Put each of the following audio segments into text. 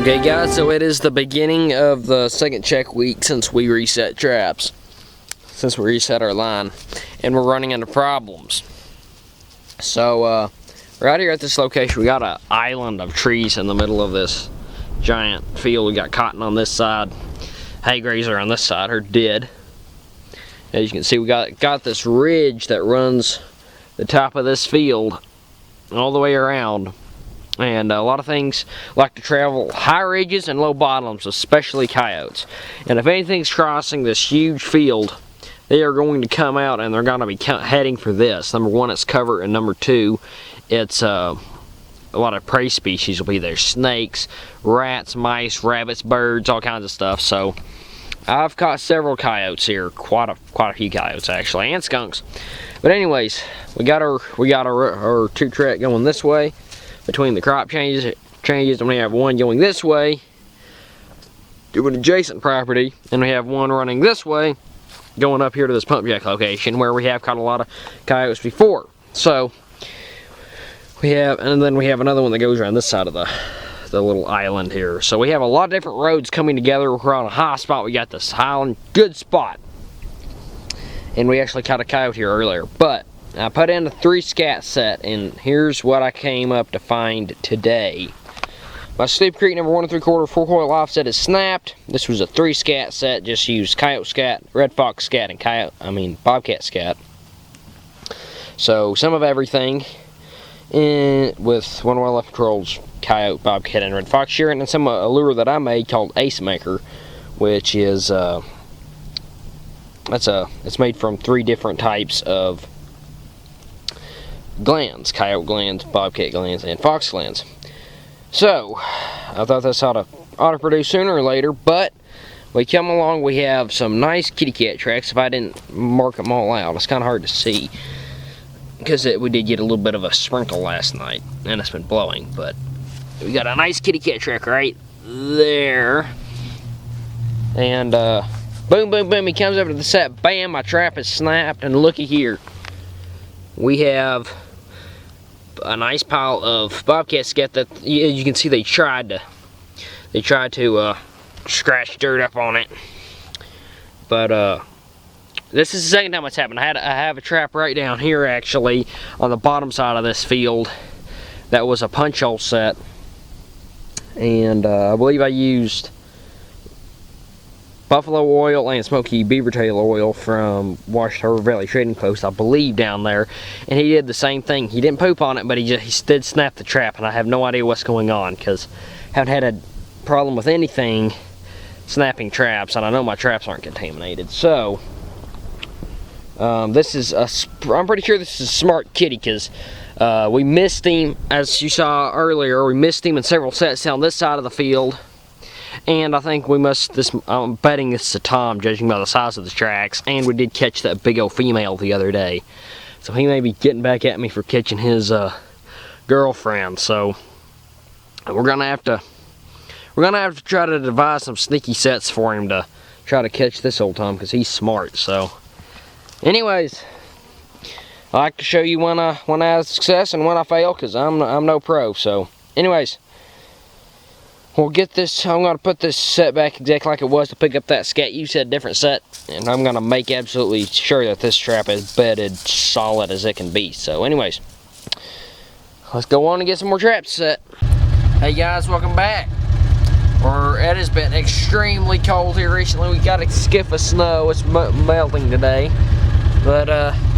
Okay guys, so it is the beginning of the second check week since we reset traps. Since we reset our line. And we're running into problems. So, we're out here at this location. We got an island of trees in the middle of this giant field. We got cotton on this side. Hay grazer on this side are dead. As you can see, we got this ridge that runs the top of this field all the way around. And a lot of things like to travel high ridges and low bottoms, especially coyotes. And if anything's crossing this huge field, they are going to come out and they're going to be heading for this. Number one, it's cover, and number two, it's a lot of prey species will be there. Snakes, rats, mice, rabbits, birds, all kinds of stuff. So I've caught several coyotes here, quite a few coyotes actually, and skunks. But anyways, we got our two track going this way. Between the crop changes, and we have one going this way to an adjacent property, and we have one running this way going up here to this pump jack location where we have caught a lot of coyotes before. So we have, and then we have another one that goes around this side of the little island here. So we have a lot of different roads coming together. We're on a high spot. We got this island, good spot, and we actually caught a coyote here earlier. But I put in a 3 scat set, and here's what I came up to find today. My Sleep Creek number 1 3/4 4-coil offset is snapped. This was a 3 scat set, just used coyote scat, red fox scat, and bobcat scat. So some of everything with one of my left controls, coyote, bobcat, and red fox shearing, and some lure that I made called Ace Maker, which is it's made from 3 different types of glands: coyote glands, bobcat glands, and fox glands. So I thought this ought to produce sooner or later, but we come along, we have some nice kitty cat tracks. If I didn't mark them all out, it's kind of hard to see because we did get a little bit of a sprinkle last night and it's been blowing. But we got a nice kitty cat track right there, and boom boom boom, he comes over to the set, bam, my trap is snapped, and looky here, we have a nice pile of bobcat scat that you can see they tried to scratch dirt up on it. But this is the second time it's happened. I have a trap right down here actually on the bottom side of this field that was a punch hole set, and I believe I used buffalo oil and smoky beaver tail oil from Ouachita Valley Trading Post, I believe, down there, and he did the same thing. He didn't poop on it, but he did snap the trap, and I have no idea what's going on because I haven't had a problem with anything snapping traps, and I know my traps aren't contaminated. So I'm pretty sure this is a smart kitty, because we missed him, as you saw earlier. We missed him in several sets down this side of the field. And I think I'm betting this is a tom, judging by the size of the tracks. And we did catch that big old female the other day. So he may be getting back at me for catching his girlfriend. So we're gonna have to try to devise some sneaky sets for him to try to catch this old tom, because he's smart. So anyways, I like to show you when I have success and when I fail, because I'm no pro. So anyways, we'll get this. I'm going to put this set back exactly like it was to pick up that scat. You said different set, and I'm going to make absolutely sure that this trap is bedded solid as it can be. So anyways, let's go on and get some more traps set. Hey guys, welcome back. It has been extremely cold here recently. We got a skiff of snow. It's melting today, but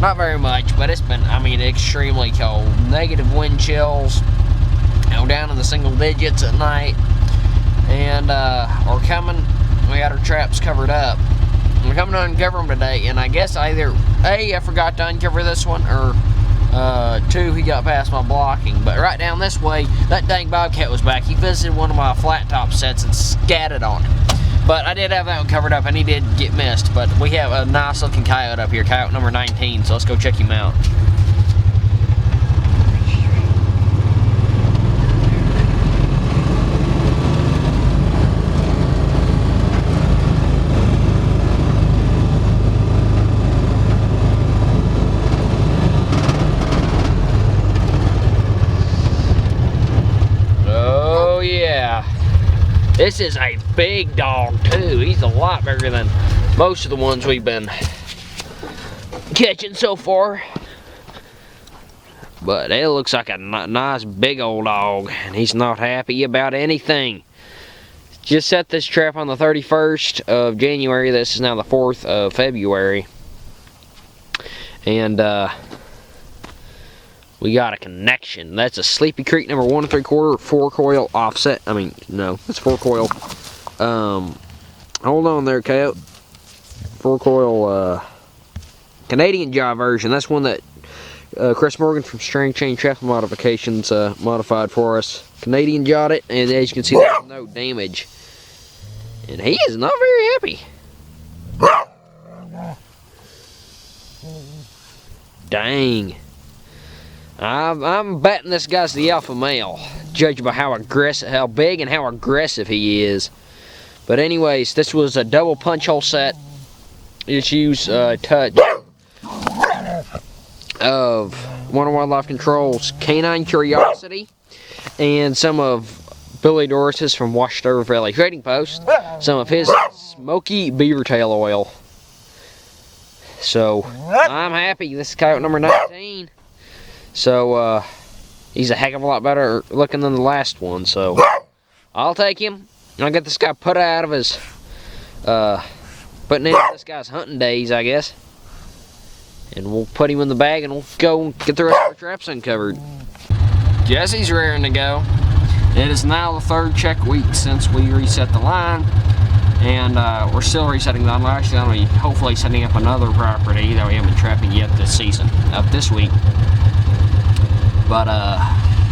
not very much, but it's been, extremely cold. Negative wind chills, down in the single digits at night. And we're coming, we got our traps covered up. We're coming to uncover them today, and I guess either A, I forgot to uncover this one, or 2, he got past my blocking. But right down this way, that dang bobcat was back. He visited one of my flat top sets and scattered on it. But I did have that one covered up, and he did get missed. But we have a nice looking coyote up here, coyote number 19, so let's go check him out. This is a big dog too. He's a lot bigger than most of the ones we've been catching so far. But it looks like a nice big old dog, and he's not happy about anything. Just set this trap on the 31st of January. This is now the 4th of February. And we got a connection. That's a Sleepy Creek number 1 3/4 4-coil offset. I mean, no, it's 4-coil. Hold on there, Coyote. 4-coil Canadian jive version. That's one that Chris Morgan from strainedchainsmodifications Modifications modified for us. Canadian jawed it, and as you can see, there's no damage. And he is not very happy. Dang. I'm betting this guy's the alpha male, judged by how big and how aggressive he is. But anyways, this was a double punch hole set. Just use touch of One of Wildlife Control's Canine Curiosity and some of Billy Doris's from Ouachita Valley Trading Post, some of his smoky beaver tail oil. So I'm happy. This is coyote number 19. So he's a heck of a lot better looking than the last one. So I'll take him. I'll get this guy put out of his putting in this guy's hunting days, I guess. And we'll put him in the bag and we'll go get the rest of our traps uncovered. Jesse's raring to go. It is now the 3rd check week since we reset the line. And we're still resetting the line. We're actually going to be hopefully setting up another property that we haven't been trapping yet this season, this week. But,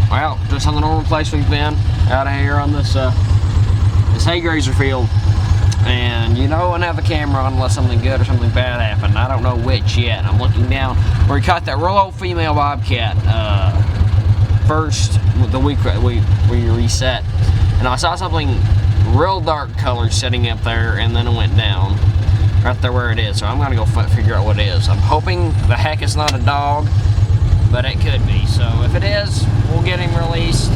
well, just on the normal place we've been, out of here on this hay grazer field. And you know I wouldn't have the camera on unless something good or something bad happened. I don't know which yet. I'm looking down where we caught that real old female bobcat first the week we reset. And I saw something real dark color sitting up there, and then it went down right there where it is. So I'm gonna go figure out what it is. I'm hoping the heck it's not a dog, but it could be. So if it is, we'll get him released.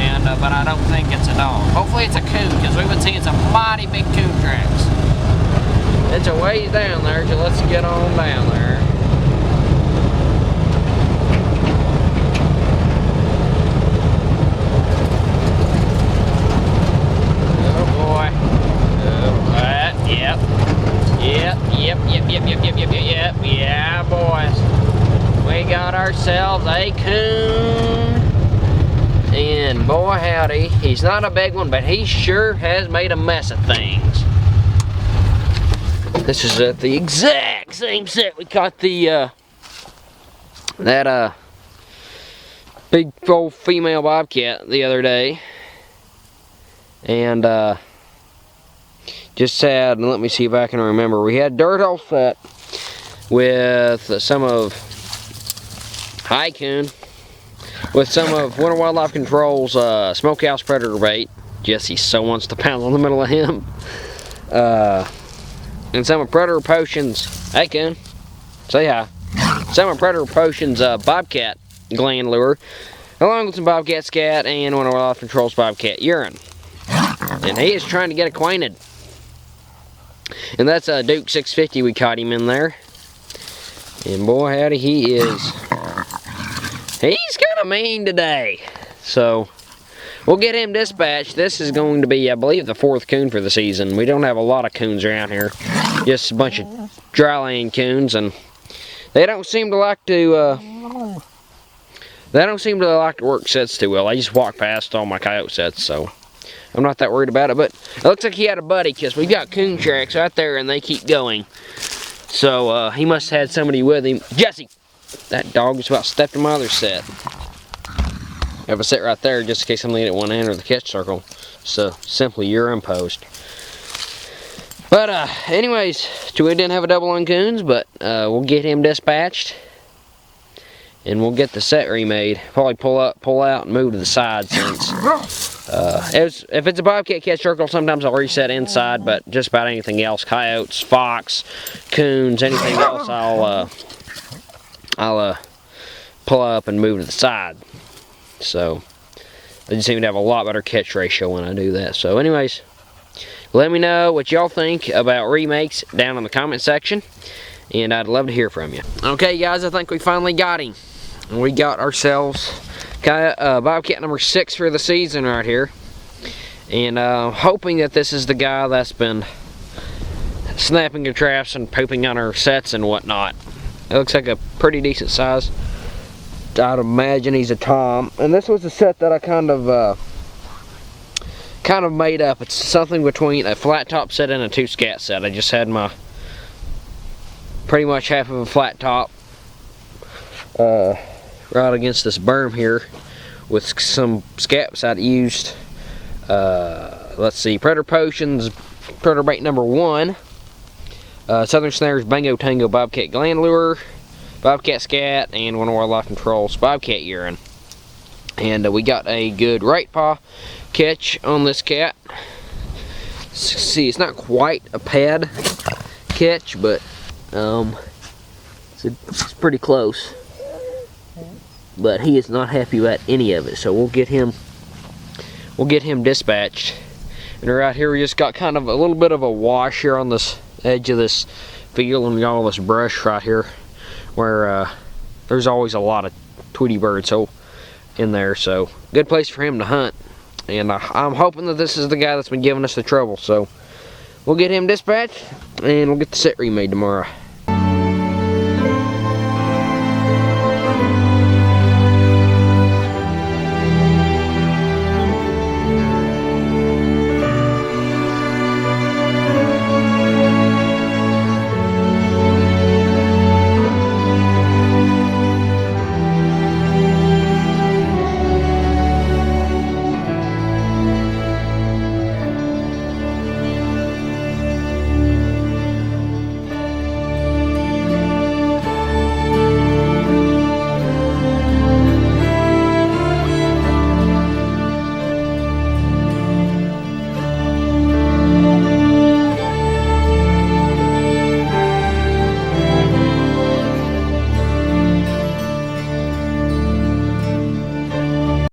And but I don't think it's a dog. Hopefully it's a coon, because we've been seeing some mighty big coon tracks. It's a ways down there, so let's get on down there. Oh boy. Yep. Yeah, boys. We got ourselves a coon. And boy howdy, he's not a big one, but he sure has made a mess of things. This is at the exact same set we caught the that big old female bobcat the other day. And just had, let me see if I can remember, we had dirt all set with some of high coon, with some of One of Wildlife Control's smokehouse predator bait. Jesse so wants to pound on the middle of him. And some of PredatorPotion's, hey coon, say hi. Some of PredatorPotion's bobcat gland lure, along with some bobcat scat and One of Wildlife Control's bobcat urine. And he is trying to get acquainted. And that's a Duke 650 we caught him in there. And boy howdy, he's kind of mean today. So we'll get him dispatched. This is going to be, I believe, the 4th coon for the season. We don't have a lot of coons around here, just a bunch of dryland coons, and they don't seem to like to work sets too well. They just walk past all my coyote sets, so I'm not that worried about it. But it looks like he had a buddy, because we've got coon tracks right there and they keep going. So he must have had somebody with him. Jesse! That dog just about stepped in my other set. I have a set right there just in case somebody didn't want to enter the catch circle. So simply you're imposed. But anyways, we didn't have a double on coons, but we'll get him dispatched. And we'll get the set remade. Probably pull out and move to the side, since if it's a bobcat catch circle, sometimes I'll reset inside, but just about anything else, coyotes, fox, coons, anything else, I'll pull up and move to the side. So I just seem to have a lot better catch ratio when I do that. So anyways, let me know what y'all think about remakes down in the comment section, and I'd love to hear from you. Okay guys, I think we finally got him. We got ourselves Bobcat number 6 for the season right here, and hoping that this is the guy that's been snapping your traps and pooping on our sets and whatnot. It looks like a pretty decent size. I'd imagine he's a tom, and this was a set that I kind of made up. It's something between a flat top set and a 2 scat set. I just had my pretty much half of a flat top right against this berm here with some scaps I'd used. Let's see, PredatorPotion's Predator bait number 1, Southern Snares Bingo Tango Bobcat Gland Lure, Bobcat Scat, and one of our Life Controls Bobcat Urine. And we got a good right paw catch on this cat. See, it's not quite a pad catch, but it's pretty close. But he is not happy about any of it, so we'll get him dispatched. And right here we just got kind of a little bit of a wash here on this edge of this field, and all this brush right here where there's always a lot of Tweety birds in there, so good place for him to hunt. And I'm hoping that this is the guy that's been giving us the trouble, so we'll get him dispatched and we'll get the set remade tomorrow.